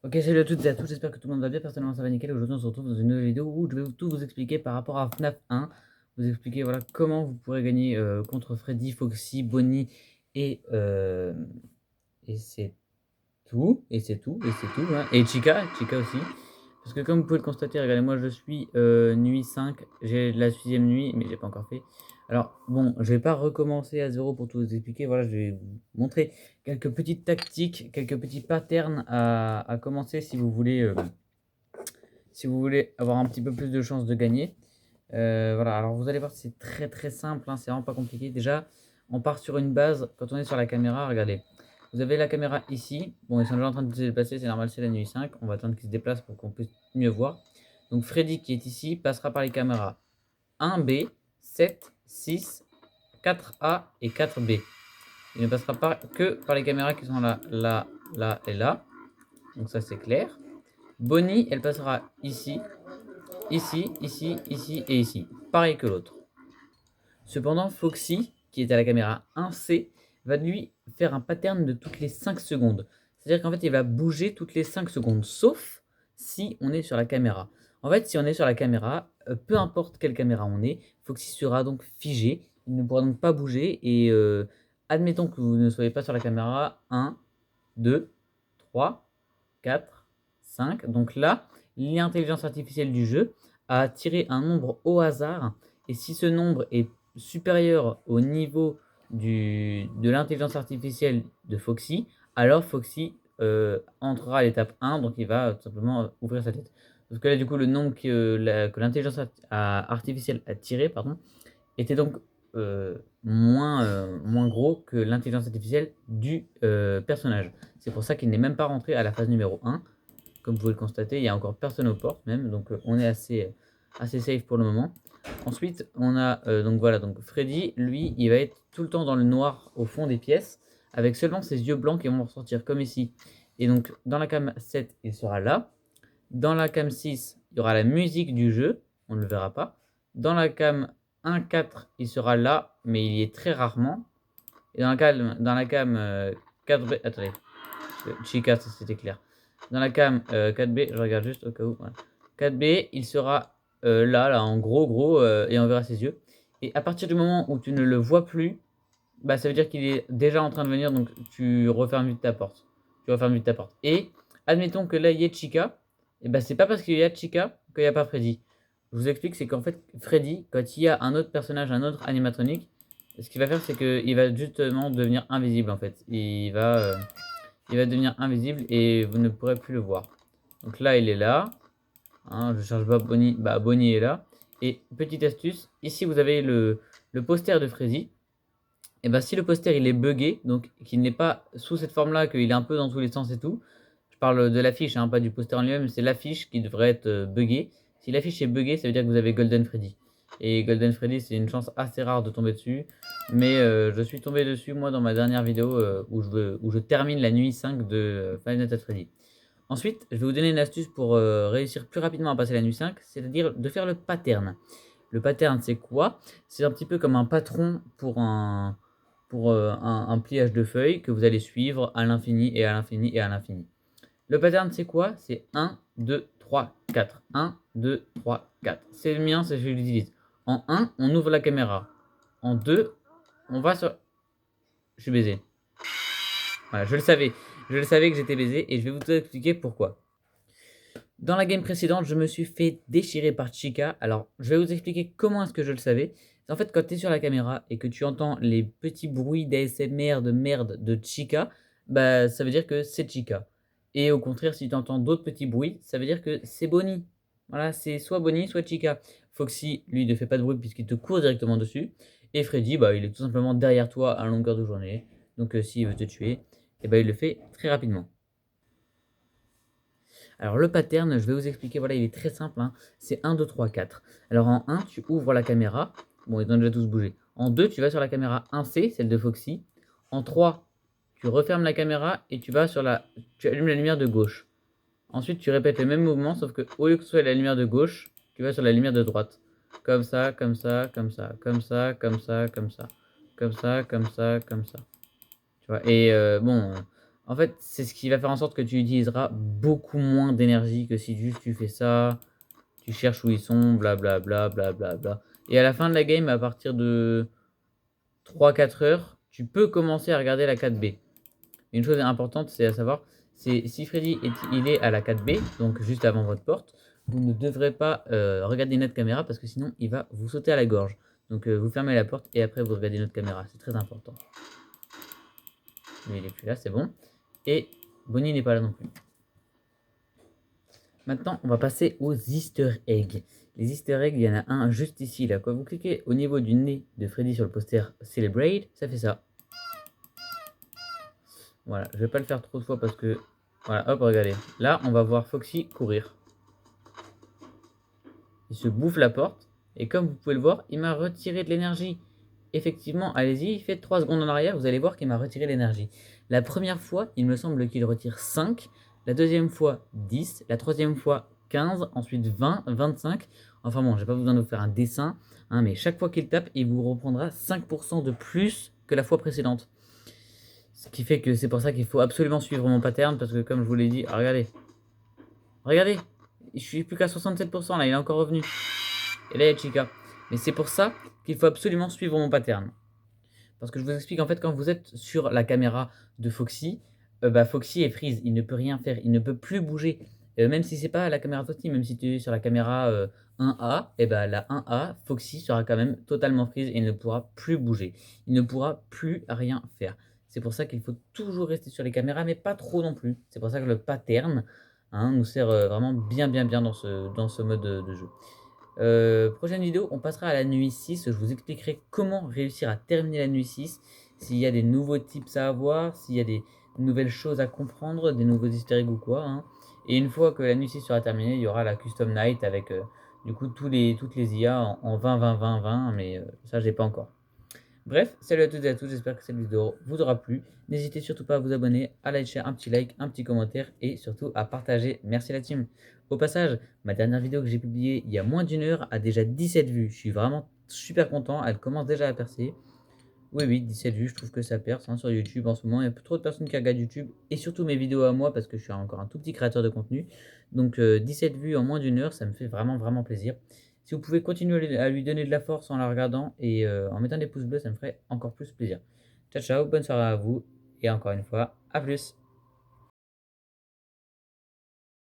Ok, salut à toutes et à tous, j'espère que tout le monde va bien, personnellement ça va nickel. Aujourd'hui on se retrouve dans une nouvelle vidéo où je vais tout vous expliquer par rapport à FNAF 1. Vous expliquer voilà, comment vous pourrez gagner contre Freddy, Foxy, Bonnie et, euh, et c'est tout, hein. Et Chica aussi. Parce que comme vous pouvez le constater, regardez, moi je suis nuit 5, j'ai la sixième nuit, mais j'ai pas encore fait. Alors bon, je vais pas recommencer à zéro pour tout vous expliquer, voilà, je vais vous montrer quelques petites tactiques, quelques petits patterns à commencer si vous voulez avoir un petit peu plus de chances de gagner. Voilà, alors vous allez voir, c'est très très simple, hein, c'est vraiment pas compliqué. Déjà, on part sur une base, quand on est sur la caméra, regardez. Vous avez la caméra ici. Bon, ils sont déjà en train de se déplacer, c'est normal, c'est la nuit 5. On va attendre qu'ils se déplacent pour qu'on puisse mieux voir. Donc Freddy qui est ici passera par les caméras 1B, 7, 6, 4A et 4B. Il ne passera pas que par les caméras qui sont là, là, là et là. Donc ça c'est clair. Bonnie, elle passera ici, ici, ici, ici et ici. Pareil que l'autre. Cependant, Foxy, qui est à la caméra 1C, va lui faire un pattern de toutes les 5 secondes. C'est-à-dire qu'en fait, il va bouger toutes les 5 secondes, sauf si on est sur la caméra. En fait, si on est sur la caméra, peu importe quelle caméra on est, Foxy sera donc figé. Il ne pourra donc pas bouger. Et admettons que vous ne soyez pas sur la caméra. 1, 2, 3, 4, 5. Donc là, l'intelligence artificielle du jeu a tiré un nombre au hasard. Et si ce nombre est supérieur au niveau de l'intelligence artificielle de Foxy, alors Foxy entrera à l'étape 1, donc il va tout simplement ouvrir sa tête. Parce que là, du coup, le nombre que l'intelligence artificielle a tiré, pardon, était donc moins gros que l'intelligence artificielle du personnage. C'est pour ça qu'il n'est même pas rentré à la phase numéro 1. Comme vous pouvez le constater, il n'y a encore personne aux portes même, donc on est assez safe pour le moment. Ensuite, on a donc voilà, donc Freddy, lui, il va être tout le temps dans le noir au fond des pièces, avec seulement ses yeux blancs qui vont ressortir comme ici. Et donc dans la cam 7, il sera là. Dans la cam 6, il y aura la musique du jeu, on ne le verra pas. Dans la cam 1-4, il sera là, mais il y est très rarement. Et dans la cam 4B, attendez, Chica, c'était clair. Dans la cam 4B, je regarde juste au cas où. Voilà. 4B, il sera là, en gros, et on verra ses yeux. Et à partir du moment où tu ne le vois plus, bah, ça veut dire qu'il est déjà en train de venir, donc tu refermes vite ta porte. Tu refermes vite ta porte. Et admettons que là, il y ait Chica, et bah, c'est pas parce qu'il y a Chica qu'il n'y a pas Freddy. Je vous explique, c'est qu'en fait, Freddy, quand il y a un autre personnage, un autre animatronique, ce qu'il va faire, c'est qu'il va justement devenir invisible en fait. Il va devenir invisible et vous ne pourrez plus le voir. Donc là, il est là. Hein, je cherche pas Bonnie. Bah, Bonnie est là. Et petite astuce, ici vous avez le poster de Freddy. Et bah, si le poster il est buggé, donc qu'il n'est pas sous cette forme-là, qu'il est un peu dans tous les sens et tout, je parle de l'affiche, hein, pas du poster en lui-même, c'est l'affiche qui devrait être buggée. Si l'affiche est buggée, ça veut dire que vous avez Golden Freddy. Et Golden Freddy, c'est une chance assez rare de tomber dessus. Mais je suis tombé dessus, moi, dans ma dernière vidéo où je termine la nuit 5 de Five Nights at Freddy. Ensuite, je vais vous donner une astuce pour réussir plus rapidement à passer la nuit 5, c'est-à-dire de faire le pattern. Le pattern, c'est quoi? C'est un petit peu comme un patron pour un pliage de feuilles que vous allez suivre à l'infini et à l'infini et à l'infini. Le pattern, c'est quoi? C'est 1, 2, 3, 4. 1, 2, 3, 4. C'est le mien, c'est celui que j'utilise. En 1, on ouvre la caméra. En 2, on va sur... Je suis baisé. Voilà, je le savais. Je le savais que j'étais baisé et je vais vous expliquer pourquoi. Dans la game précédente, je me suis fait déchirer par Chica. Alors, je vais vous expliquer comment est-ce que je le savais. En fait, quand tu es sur la caméra et que tu entends les petits bruits d'ASMR de merde de Chica, bah, ça veut dire que c'est Chica. Et au contraire, si tu entends d'autres petits bruits, ça veut dire que c'est Bonnie. Voilà, c'est soit Bonnie, soit Chica. Foxy, lui, ne fait pas de bruit puisqu'il te court directement dessus. Et Freddy, bah, il est tout simplement derrière toi à longueur de journée. Donc, s'il veut te tuer, eh ben, il le fait très rapidement. Alors le pattern, je vais vous expliquer, voilà, il est très simple, hein. C'est 1, 2, 3, 4. Alors en 1, tu ouvres la caméra. Bon, ils ont déjà tous bougé. En 2, tu vas sur la caméra 1C, celle de Foxy. En 3, tu refermes la caméra et tu allumes la lumière de gauche. Ensuite, tu répètes le même mouvement, sauf que au lieu que ce soit la lumière de gauche, tu vas sur la lumière de droite. Comme ça, comme ça, comme ça, comme ça, comme ça, comme ça. Comme ça, comme ça, comme ça. Tu vois, et bon, En fait, c'est ce qui va faire en sorte que tu utiliseras beaucoup moins d'énergie que si juste tu fais ça, tu cherches où ils sont, blablabla, blablabla. Et à la fin de la game, à partir de 3-4 heures, tu peux commencer à regarder la 4B. Une chose importante, c'est à savoir, c'est si Freddy il est à la 4B, donc juste avant votre porte, vous ne devrez pas regarder notre caméra parce que sinon il va vous sauter à la gorge. Donc vous fermez la porte et après vous regardez notre caméra, c'est très important. Lui il est plus là, c'est bon. Et Bonnie n'est pas là non plus. Maintenant, on va passer aux easter eggs. Les easter eggs, il y en a un juste ici, là. Quand vous cliquez au niveau du nez de Freddy sur le poster Celebrate, ça fait ça. Voilà, je vais pas le faire trop de fois parce que... Voilà, hop, regardez. Là, on va voir Foxy courir. Il se bouffe la porte. Et comme vous pouvez le voir, il m'a retiré de l'énergie. Effectivement, allez-y, faites 3 secondes en arrière, vous allez voir qu'il m'a retiré l'énergie. La première fois, il me semble qu'il retire 5. La deuxième fois, 10. La troisième fois, 15. Ensuite, 20, 25. Enfin bon, j'ai pas besoin de vous faire un dessin. Hein, mais chaque fois qu'il tape, il vous reprendra 5% de plus que la fois précédente. Ce qui fait que c'est pour ça qu'il faut absolument suivre mon pattern. Parce que comme je vous l'ai dit, regardez. Regardez. Je suis plus qu'à 67% là, il est encore revenu. Et là, il y a Chica. Mais c'est pour ça qu'il faut absolument suivre mon pattern. Parce que je vous explique, en fait, quand vous êtes sur la caméra de Foxy, Foxy est freeze, il ne peut rien faire, il ne peut plus bouger. Même si c'est pas la caméra Foxy, même si tu es sur la caméra 1A, la 1A, Foxy sera quand même totalement freeze et il ne pourra plus bouger. Il ne pourra plus rien faire. C'est pour ça qu'il faut toujours rester sur les caméras, mais pas trop non plus. C'est pour ça que le pattern nous sert vraiment bien dans ce mode de jeu. Prochaine vidéo, on passera à la nuit 6. Je vous expliquerai comment réussir à terminer la nuit 6. S'il y a des nouveaux tips à avoir, s'il y a des nouvelles choses à comprendre, des nouveaux easter eggs ou quoi. Hein. Et une fois que la nuit 6 sera terminée, il y aura la custom night avec du coup toutes les IA en 20-20-20-20. Mais ça, j'ai pas encore. Bref, salut à toutes et à tous, j'espère que cette vidéo vous aura plu. N'hésitez surtout pas à vous abonner, à lâcher un petit like, un petit commentaire et surtout à partager. Merci la team. Au passage, ma dernière vidéo que j'ai publiée il y a moins d'une heure a déjà 17 vues. Je suis vraiment super content, elle commence déjà à percer. Oui, 17 vues, je trouve que ça perce sur YouTube en ce moment. Il y a trop de personnes qui regardent YouTube et surtout mes vidéos à moi parce que je suis encore un tout petit créateur de contenu. Donc 17 vues en moins d'une heure, ça me fait vraiment plaisir. Si vous pouvez continuer à lui donner de la force en la regardant et en mettant des pouces bleus, ça me ferait encore plus plaisir. Ciao, ciao, bonne soirée à vous et encore une fois, à plus.